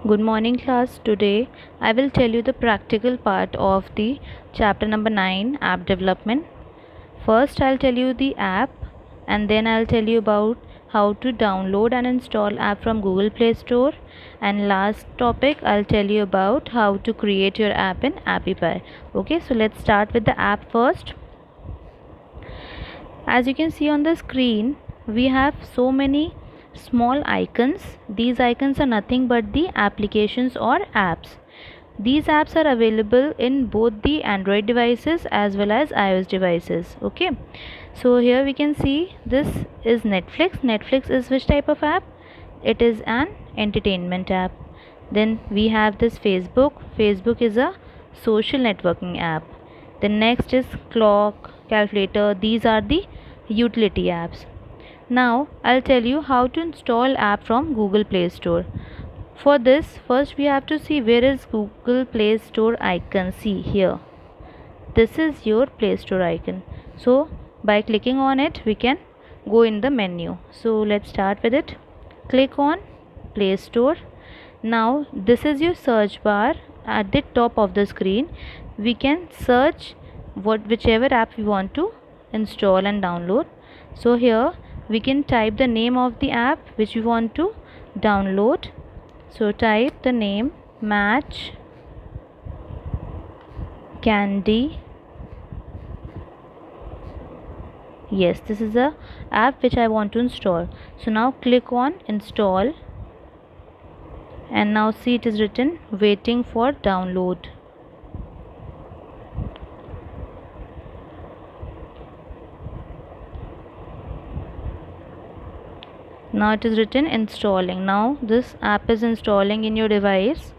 Good morning, class. Today I will tell you the practical part of the chapter number 9, app development. First, I'll tell you the app, and then I'll tell you about how to download and install app from Google Play Store. And last topic, I'll tell you about how to create your app in AppyPie. Okay, so let's start with the app first. As you can see on the screen, we have so many small icons. These icons are nothing but the applications or apps. These apps are available in both the Android devices as well as iOS devices. Okay, so here we can see this is Netflix. Netflix is which type of app? It is an entertainment app. Then we have this Facebook. Facebook is a social networking app. The next is clock, calculator. These are the utility apps. Now I'll tell you how to install app from Google Play Store. For this, first we have to see where is Google Play Store icon. See here. This is your Play Store icon. So by clicking on it, we can go in the menu. So let's start with it. Click on Play Store. Now this is your search bar. At the top of the screen, we can search whichever app we want to install and download. So here we can type the name of the app which we want to download. So type the name Match Candy. Yes, this is the app which I want to install. So now click on install, and now see it is written waiting for download. Now it is written installing. Now this app is installing in your device.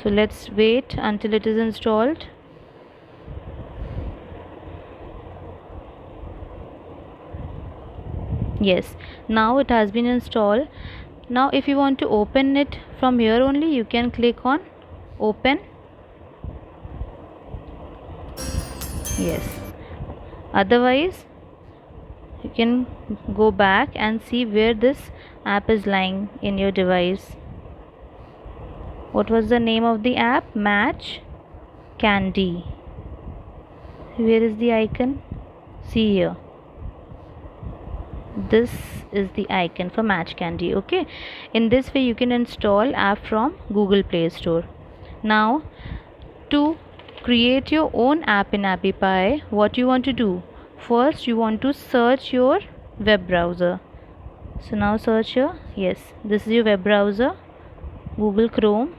So let's wait until it is installed. Yes, now it has been installed. Now if you want to open it from here only, you can click on open. Yes, otherwise you can go back and see where this app is lying in your device. What was the name of the app? Match Candy. Where is the icon? See here. This is the icon for Match Candy. Okay, in this way you can install app from Google Play Store. Now to create your own app in AppyPie, what you want to do? First you want to search your web browser. So now search here. Yes, this is your web browser, Google Chrome.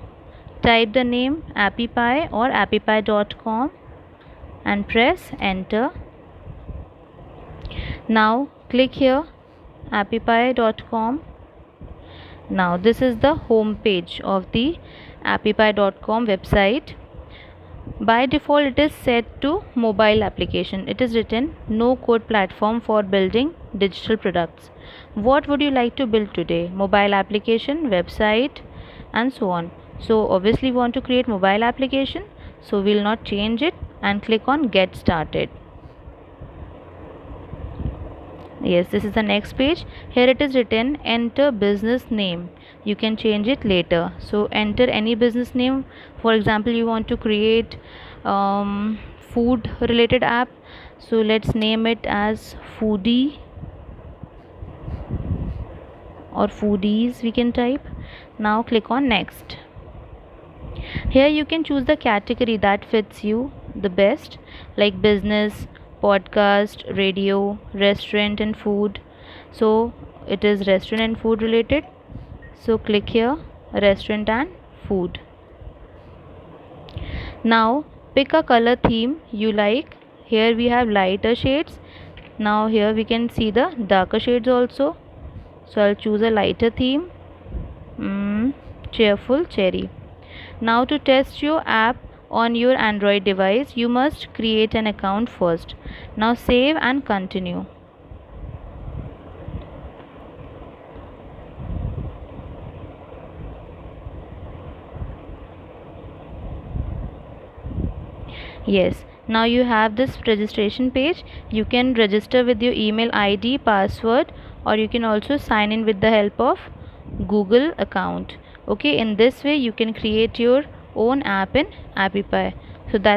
Type the name AppyPie or appypie.com and press enter. Now click here appypie.com. Now this is the home page of the appypie.com website. By default it is set to mobile application. It is written no code platform for building digital products. What would you like to build today? Mobile application, website, and so on. So obviously we want to create mobile application, so we'll not change it and click on get started. Yes, this is the next page. Here it is written enter business name. You can change it later. So enter any business name. For example, you want to create food related app. So let's name it as foodie or foodies we can type. Now click on next. Here you can choose the category that fits you the best, like business, podcast, radio, restaurant and food. So it is restaurant and food related. So click here restaurant and food. Now pick a color theme you like. Here we have lighter shades. Now here we can see the darker shades also. So I'll choose a lighter theme, cheerful cherry. Now to test your app on your Android device, you must create an account first. Now save and continue. Yes, now you have this registration page. You can register with your email ID, password, or you can also sign in with the help of Google account. Okay, in this way you can create your own app in AppyPie.